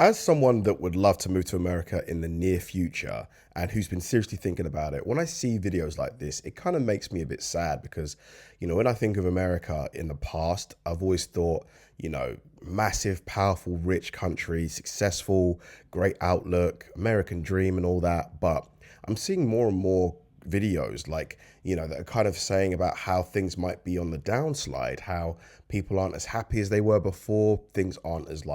As someone that would love to move to America in the near future and who's been seriously thinking about it, when I see videos like this, it kind of makes me a bit sad because, when I think of America in the past, I've always thought, massive, powerful, rich country, successful, great outlook, American dream and all that. But I'm seeing more and more videos like, that are kind of saying about how things might be on the downslide, how people aren't as happy as they were before, things aren't as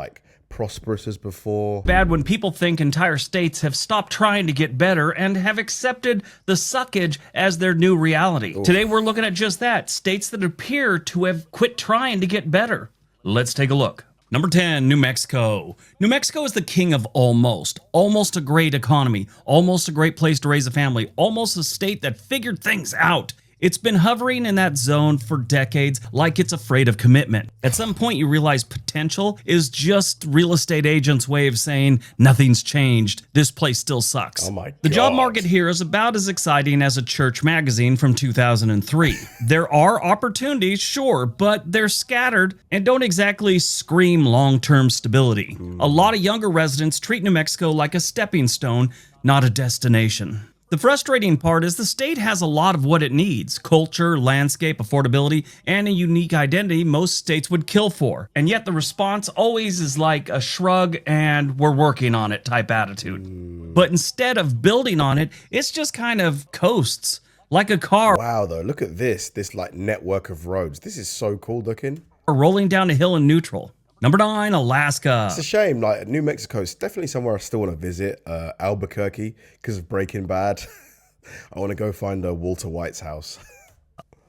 prosperous as before. Bad when people think entire states have stopped trying to get better and have accepted the suckage as their new reality. Oof. Today we're looking at just that, states that appear to have quit trying to get better. Let's take a look. Number 10, New Mexico. New Mexico is the king of almost. Almost a great economy. Almost a great place to raise a family. Almost a state that figured things out. It's been hovering in that zone for decades like it's afraid of commitment. At some point you realize potential is just real estate agents' way of saying nothing's changed. This place still sucks. Oh my God. The job market here is about as exciting as a church magazine from 2003. There are opportunities, sure, but they're scattered and don't exactly scream long-term stability. A lot of younger residents treat New Mexico like a stepping stone, not a destination. The frustrating part is the state has a lot of what it needs: culture, landscape, affordability, and a unique identity most states would kill for. And yet the response always is like a shrug and we're working on it type attitude. But instead of building on it, it's just kind of coasts, like a car. Wow, though, look at this network of roads. This is so cool looking. Rolling down a hill in neutral. Number 9, Alaska. It's a shame, New Mexico is definitely somewhere I still want to visit. Albuquerque, because of Breaking Bad. I want to go find Walter White's house.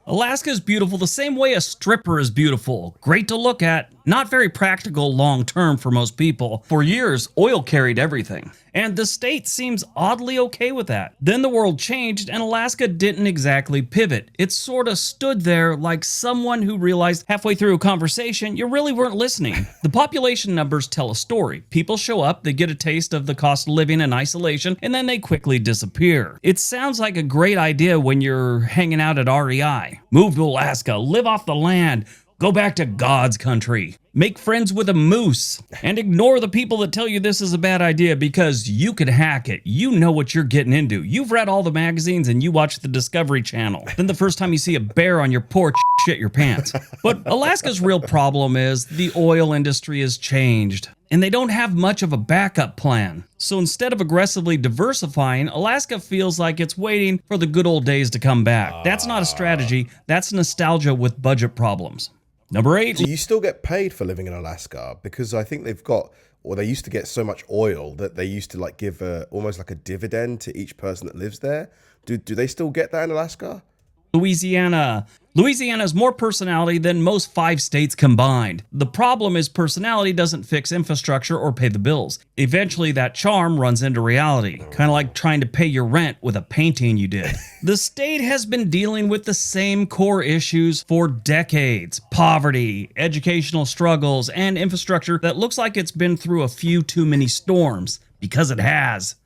Alaska is beautiful the same way a stripper is beautiful. Great to look at, not very practical long-term for most people. For years, oil carried everything, and the state seems oddly okay with that. Then the world changed and Alaska didn't exactly pivot. It sort of stood there like someone who realized halfway through a conversation you really weren't listening. The population numbers tell a story. People show up, they get a taste of the cost of living and isolation, and then they quickly disappear. It sounds like a great idea when you're hanging out at REI. Move to Alaska, live off the land, go back to God's country, make friends with a moose, and ignore the people that tell you this is a bad idea because you could hack it. You know what you're getting into. You've read all the magazines and you watch the Discovery Channel. Then the first time you see a bear on your porch, shit your pants. But Alaska's real problem is the oil industry has changed, and they don't have much of a backup plan. So instead of aggressively diversifying, Alaska feels like it's waiting for the good old days to come back. That's not a strategy, that's nostalgia with budget problems. Number 8. Do you still get paid for living in Alaska? Because I think they used to get so much oil that they used to give almost like a dividend to each person that lives there. Do they still get that in Alaska? Louisiana. Louisiana has more personality than most 5 states combined. The problem is personality doesn't fix infrastructure or pay the bills. Eventually that charm runs into reality, kind of like trying to pay your rent with a painting you did. The state has been dealing with the same core issues for decades: poverty, educational struggles, and infrastructure that looks like it's been through a few too many storms, because it has.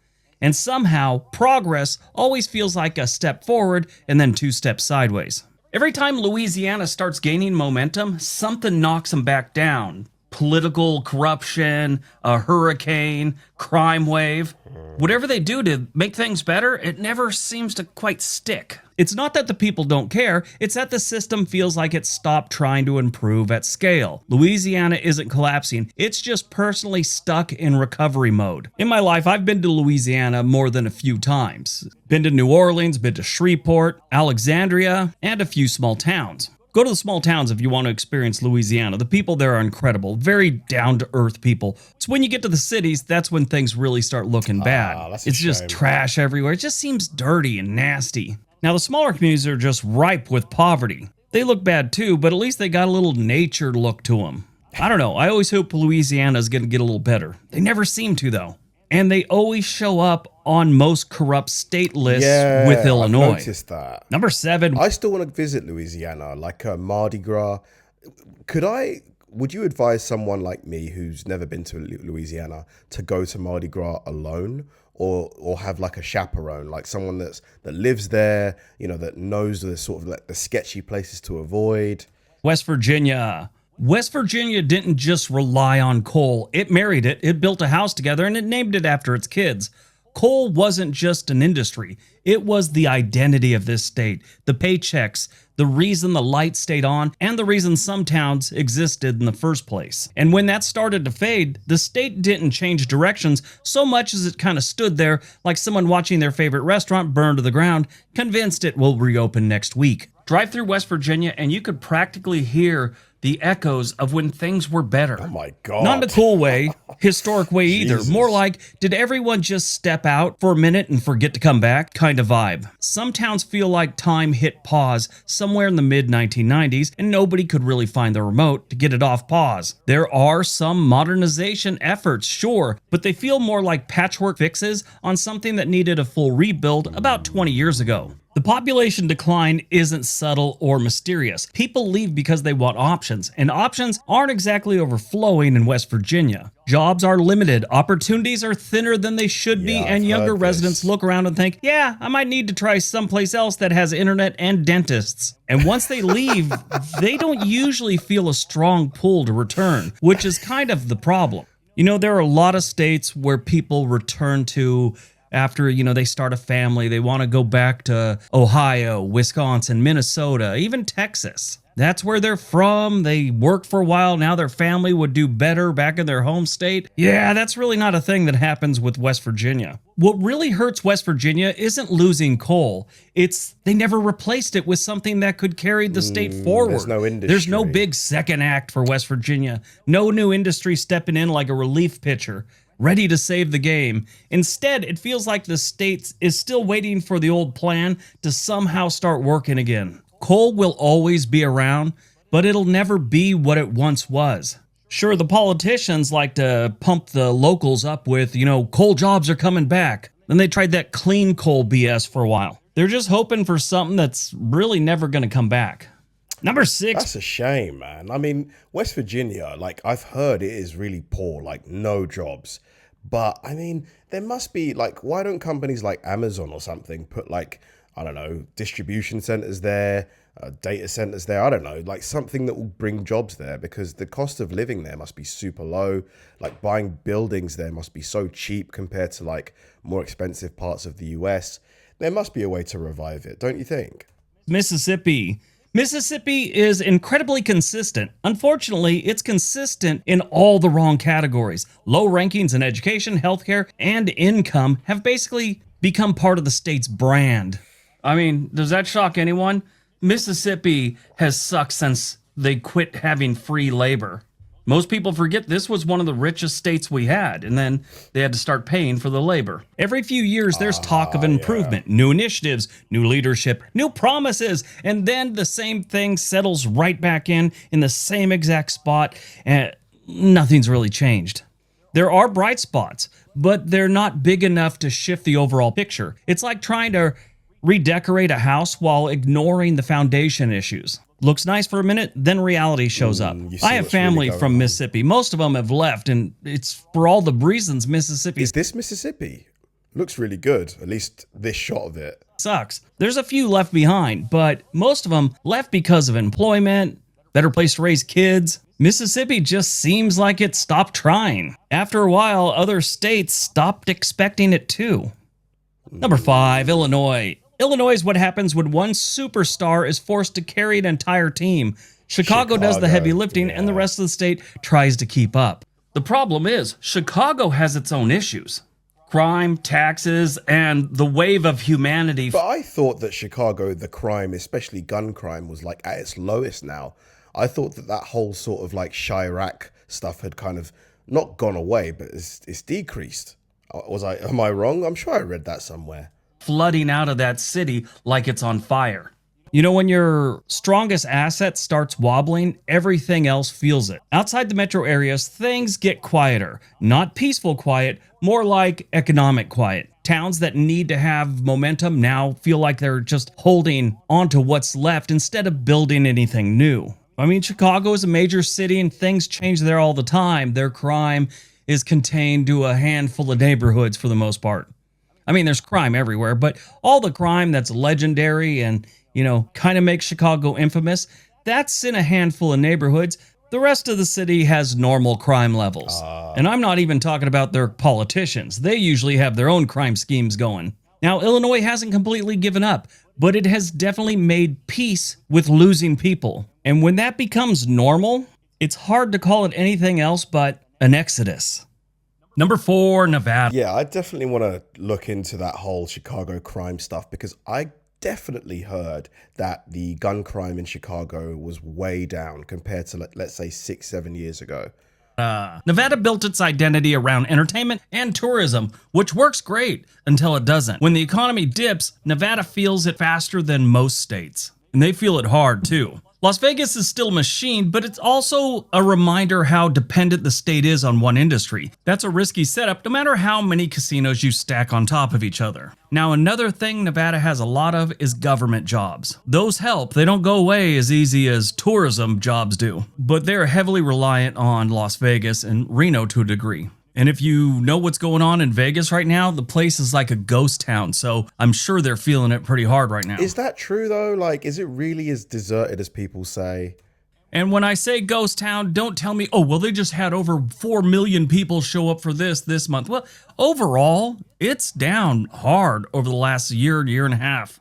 And somehow, progress always feels like a step forward and then 2 steps sideways. Every time Louisiana starts gaining momentum, something knocks them back down. Political corruption, a hurricane, crime wave. Whatever they do to make things better, it never seems to quite stick. It's not that the people don't care, it's that the system feels like it's stopped trying to improve at scale. Louisiana isn't collapsing, it's just personally stuck in recovery mode. In my life, I've been to Louisiana more than a few times. Been to New Orleans, been to Shreveport, Alexandria, and a few small towns. Go to the small towns if you want to experience Louisiana. The people there are incredible, very down-to-earth people. It's when you get to the cities, that's when things really start looking bad. It's just trash everywhere. It just seems dirty and nasty. Now, the smaller communities are just ripe with poverty. They look bad too, but at least they got a little nature look to them. I don't know, I always hope Louisiana is going to get a little better. They never seem to, though. And they always show up on most corrupt state lists with Illinois. I noticed that. Number 7. I still want to visit Louisiana, like Mardi Gras. Would you advise someone like me who's never been to Louisiana to go to Mardi Gras alone, or have like a chaperone, like someone that lives there, that knows the sort of the sketchy places to avoid? West Virginia. West Virginia didn't just rely on coal. It married it, it built a house together, and it named it after its kids. Coal wasn't just an industry. It was the identity of this state, the paychecks, the reason the lights stayed on, and the reason some towns existed in the first place. And when that started to fade, the state didn't change directions so much as it kind of stood there like someone watching their favorite restaurant burn to the ground, convinced it will reopen next week. Drive through West Virginia and you could practically hear the echoes of when things were better. Oh my God. Not in a cool way, historic way either. Jesus. More like, did everyone just step out for a minute and forget to come back kind of vibe. Some towns feel like time hit pause somewhere in the mid-1990s and nobody could really find the remote to get it off pause. There are some modernization efforts, sure, but they feel more like patchwork fixes on something that needed a full rebuild about 20 years ago. The population decline isn't subtle or mysterious. People leave because they want options, and options aren't exactly overflowing in West Virginia. Jobs are limited, opportunities are thinner than they should be, and younger residents look around and think, yeah, I might need to try someplace else that has internet and dentists. And once they leave, they don't usually feel a strong pull to return, which is kind of the problem. You know, there are a lot of states where people return to after, they start a family. They want to go back to Ohio, Wisconsin, Minnesota, even Texas. That's where they're from. They worked for a while. Now their family would do better back in their home state. Yeah, that's really not a thing that happens with West Virginia. What really hurts West Virginia isn't losing coal. It's they never replaced it with something that could carry the state forward. There's no industry. There's no big second act for West Virginia. No new industry stepping in like a relief pitcher, ready to save the game. Instead, it feels like the state is still waiting for the old plan to somehow start working again. Coal will always be around, but it'll never be what it once was. Sure, the politicians like to pump the locals up with, coal jobs are coming back. Then they tried that clean coal BS for a while. They're just hoping for something that's really never going to come back. Number 6. That's a shame, man. I mean, West Virginia, I've heard it is really poor, no jobs. But I mean, there must be why don't companies like Amazon or something put I don't know, distribution centers there, data centers there, I don't know, something that will bring jobs there, because the cost of living there must be super low. Buying buildings there must be so cheap compared to more expensive parts of the US. There must be a way to revive it, don't you think? Mississippi. Mississippi is incredibly consistent. Unfortunately, it's consistent in all the wrong categories. Low rankings in education, healthcare, and income have basically become part of the state's brand. I mean, does that shock anyone? Mississippi has sucked since they quit having free labor. Most people forget this was one of the richest states we had, and then they had to start paying for the labor. Every few years, there's talk of improvement, new initiatives, new leadership, new promises, and then the same thing settles right back in the same exact spot, and nothing's really changed. There are bright spots, but they're not big enough to shift the overall picture. It's like trying to redecorate a house while ignoring the foundation issues. Looks nice for a minute, then reality shows up. I have family from Mississippi. Most of them have left, and it's for all the reasons Mississippi Is this Mississippi? Looks really good, at least this shot of it. Sucks. There's a few left behind, but most of them left because of employment, better place to raise kids. Mississippi just seems like it stopped trying. After a while, other states stopped expecting it too. Number 5, Illinois. Illinois is what happens when one superstar is forced to carry an entire team. Chicago does the heavy lifting, and the rest of the state tries to keep up. The problem is, Chicago has its own issues. Crime, taxes, and the wave of humanity. But I thought that Chicago, the crime, especially gun crime, was at its lowest now. I thought that whole sort of Chirac stuff had kind of not gone away, but it's decreased. Am I wrong? I'm sure I read that somewhere. Flooding out of that city like it's on fire. When your strongest asset starts wobbling, everything else feels it. Outside the metro areas, things get quieter. Not peaceful quiet, more like economic quiet. Towns that need to have momentum now feel like they're just holding onto what's left instead of building anything new. I mean, Chicago is a major city and things change there all the time. Their crime is contained to a handful of neighborhoods for the most part. I mean, there's crime everywhere, but all the crime that's legendary and, kind of makes Chicago infamous, that's in a handful of neighborhoods. The rest of the city has normal crime levels. And I'm not even talking about their politicians. They usually have their own crime schemes going. Now, Illinois hasn't completely given up, but it has definitely made peace with losing people. And when that becomes normal, it's hard to call it anything else but an exodus. Number 4, Nevada. Yeah, I definitely want to look into that whole Chicago crime stuff because I definitely heard that the gun crime in Chicago was way down compared to, let's say, 6-7 years ago. Nevada built its identity around entertainment and tourism, which works great until it doesn't. When the economy dips, Nevada feels it faster than most states. And they feel it hard, too. Las Vegas is still a machine, but it's also a reminder how dependent the state is on one industry. That's a risky setup, no matter how many casinos you stack on top of each other. Now, another thing Nevada has a lot of is government jobs. Those help. They don't go away as easy as tourism jobs do, but they're heavily reliant on Las Vegas and Reno to a degree. And if you know what's going on in Vegas right now, the place is like a ghost town, so I'm sure they're feeling it pretty hard right now. Is that true, though? Like, is it really as deserted as people say? And when I say ghost town, don't tell me, oh, well, they just had over 4 million people show up for this month. Well, overall, it's down hard over the last year and a half.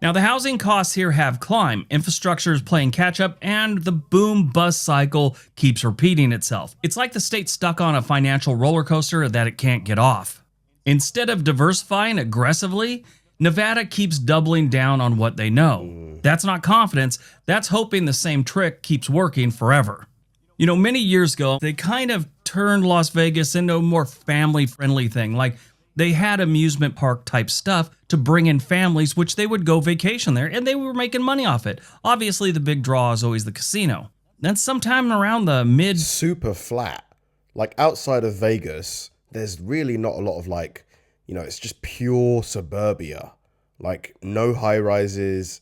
Now, the housing costs here have climbed, infrastructure is playing catch-up, and the boom-bust cycle keeps repeating itself. It's like the state's stuck on a financial roller coaster that it can't get off. Instead of diversifying aggressively, Nevada keeps doubling down on what they know. That's not confidence, that's hoping the same trick keeps working forever. You know, many years ago, they kind of turned Las Vegas into a more family-friendly thing, like they had amusement park type stuff to bring in families, which they would go vacation there, and they were making money off it. Obviously, the big draw is always the casino. Then sometime around the mid... Super flat. Like, outside of Vegas, there's really not a lot of, like, you know, it's just pure suburbia. Like, no high-rises,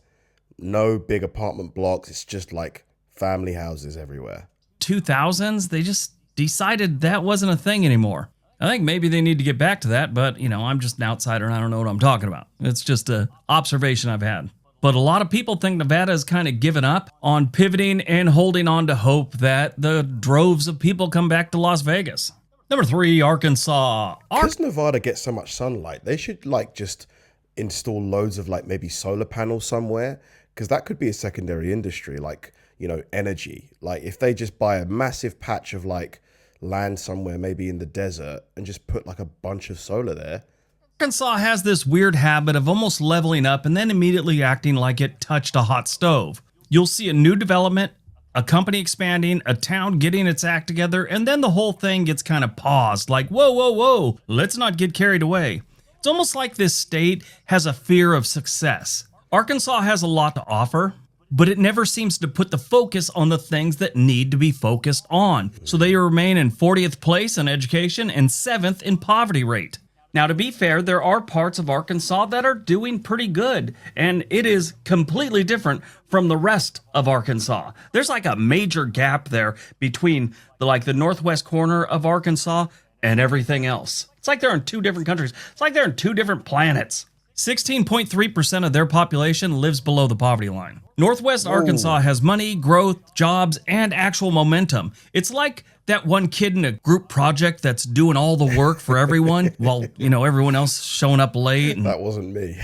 no big apartment blocks. It's just, like, family houses everywhere. 2000s, they just decided that wasn't a thing anymore. I think maybe they need to get back to that, but, you know, I'm just an outsider and I don't know what I'm talking about. It's just an observation I've had. But a lot of people think Nevada has kind of given up on pivoting and holding on to hope that the droves of people come back to Las Vegas. Number 3, Arkansas. Because Nevada gets so much sunlight, they should, like, just install loads of, like, maybe solar panels somewhere, because that could be a secondary industry, like, you know, energy. Like, if they just buy a massive patch of, like, land somewhere, maybe in the desert, and just put like a bunch of solar there. Arkansas has this weird habit of almost leveling up and then immediately acting like it touched a hot stove. You'll see a new development, a company expanding, a town getting its act together, and then the whole thing gets kind of paused, like, whoa, let's not get carried away. It's almost like this state has a fear of success. Arkansas has a lot to offer, but it never seems to put the focus on the things that need to be focused on. So they remain in 40th place in education and 7th in poverty rate. Now, to be fair, there are parts of Arkansas that are doing pretty good, and it is completely different from the rest of Arkansas. There's like a major gap there between the northwest corner of Arkansas and everything else. It's like they're in 2 different countries. It's like they're in 2 different planets. 16.3% of their population lives below the poverty line. Northwest Arkansas has money, growth, jobs, and actual momentum. It's like that one kid in a group project that's doing all the work for everyone while, you know, everyone else showing up late and That wasn't me.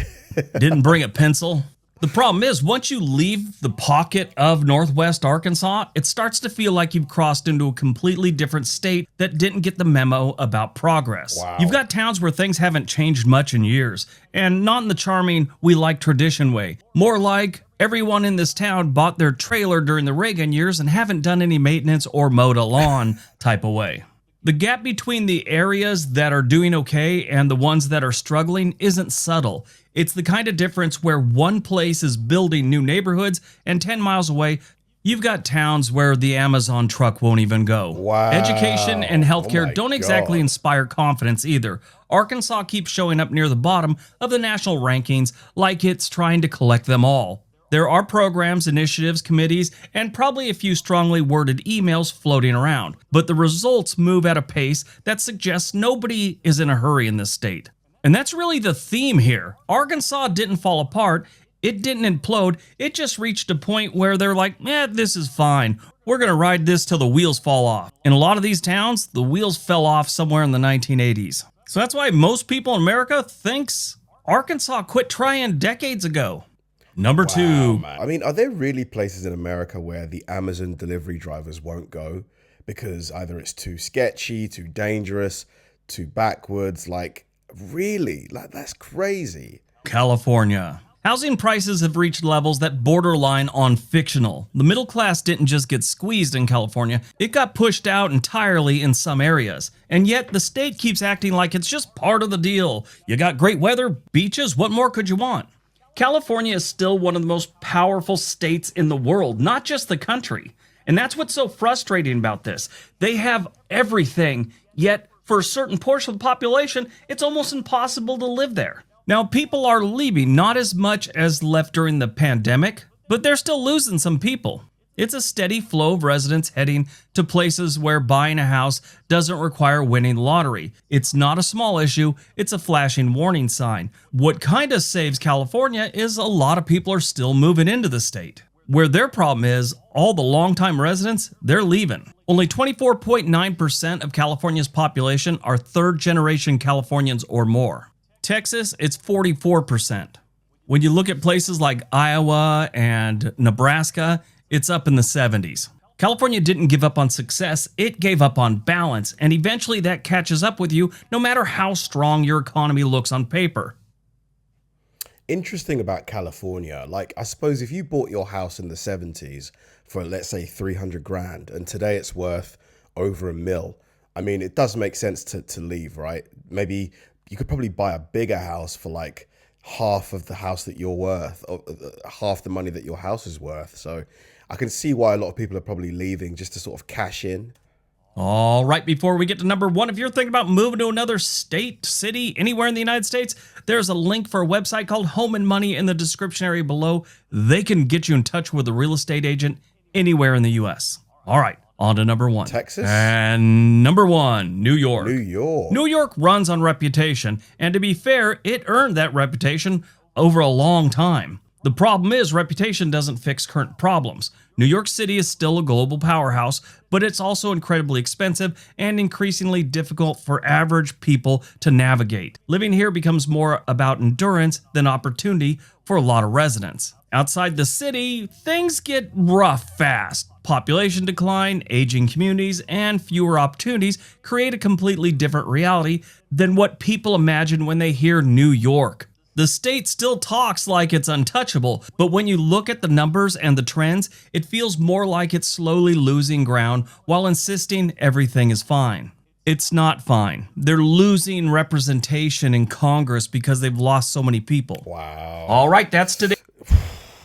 didn't bring a pencil. The problem is, once you leave the pocket of Northwest Arkansas, it starts to feel like you've crossed into a completely different state that didn't get the memo about progress. Wow. You've got towns where things haven't changed much in years, and not in the charming, we like tradition way. More like, everyone in this town bought their trailer during the Reagan years and haven't done any maintenance or mowed a lawn type of way. The gap between the areas that are doing okay and the ones that are struggling isn't subtle. It's the kind of difference where one place is building new neighborhoods and 10 miles away, you've got towns where the Amazon truck won't even go. Wow. Education and healthcare my don't exactly God. inspire confidence either. Arkansas keeps showing up near the bottom of the national rankings like it's trying to collect them all. There are programs, initiatives, committees, and probably a few strongly worded emails floating around, but the results move at a pace that suggests nobody is in a hurry in this state. And that's really the theme here. Arkansas didn't fall apart, It didn't implode, it just reached a point where they're like, this is fine. We're gonna ride this till the wheels fall off. In a lot of these towns, the wheels fell off somewhere in the 1980s. So that's why most people in America thinks Arkansas quit trying decades ago. Number 2. Man. I mean, are there really places in America where the Amazon delivery drivers won't go because either it's too sketchy, too dangerous, too backwards? Like, really? Like, that's crazy. California. Housing prices have reached levels that borderline on fictional. The middle class didn't just get squeezed in California, it got pushed out entirely in some areas. And yet the state keeps acting like it's just part of the deal. You got great weather, beaches, what more could you want? California is still one of the most powerful states in the world, not just the country. And that's what's so frustrating about this. They have everything, yet for a certain portion of the population, it's almost impossible to live there. Now, people are leaving, not as much as left during the pandemic, but they're still losing some people. It's a steady flow of residents heading to places where buying a house doesn't require winning the lottery. It's not a small issue, it's a flashing warning sign. What kind of saves California is a lot of people are still moving into the state. Where their problem is, all the longtime residents, they're leaving. Only 24.9% of California's population are third-generation Californians or more. Texas, it's 44%. When you look at places like Iowa and Nebraska, it's up in the 70s. California didn't give up on success, it gave up on balance, and eventually that catches up with you no matter how strong your economy looks on paper. Interesting about California, like, I suppose if you bought your house in the 70s for, let's say, 300 grand, and today it's worth over $1 million, I mean, it does make sense to leave, right? Maybe you could probably buy a bigger house for like half of the house that you're worth, or half the money that your house is worth. So I can see why a lot of people are probably leaving just to sort of cash in. All right, before we get to number 1, if you're thinking about moving to another state, city, anywhere in the United States, there's a link for a website called Home and Money in the description area below. They can get you in touch with a real estate agent anywhere in the U.S. All right, on to number 1. Texas? And number 1, New York. New York. New York runs on reputation, and to be fair, it earned that reputation over a long time. The problem is reputation doesn't fix current problems. New York City is still a global powerhouse, but it's also incredibly expensive and increasingly difficult for average people to navigate. Living here becomes more about endurance than opportunity for a lot of residents. Outside the city, things get rough fast. Population decline, aging communities, and fewer opportunities create a completely different reality than what people imagine when they hear New York. The state still talks like it's untouchable, but when you look at the numbers and the trends, it feels more like it's slowly losing ground while insisting everything is fine. It's not fine. They're losing representation in Congress because they've lost so many people. Wow. All right, that's today.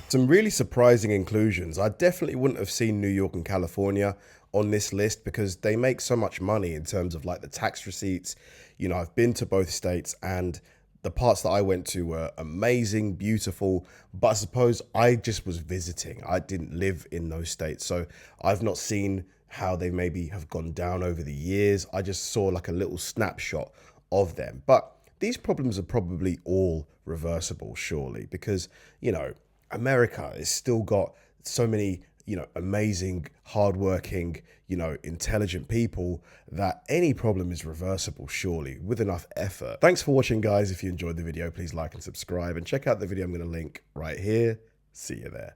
Some really surprising inclusions. I definitely wouldn't have seen New York and California on this list because they make so much money in terms of like the tax receipts. You know, I've been to both states and the parts that I went to were amazing, beautiful, but I suppose I just was visiting. I didn't live in those states, so I've not seen how they maybe have gone down over the years. I just saw like a little snapshot of them. But these problems are probably all reversible, surely, because, you know, America has still got so many, you know, amazing, hardworking, you know, intelligent people that any problem is reversible, surely, with enough effort. Thanks for watching, guys. If you enjoyed the video, please like and subscribe and check out the video I'm going to link right here. See you there.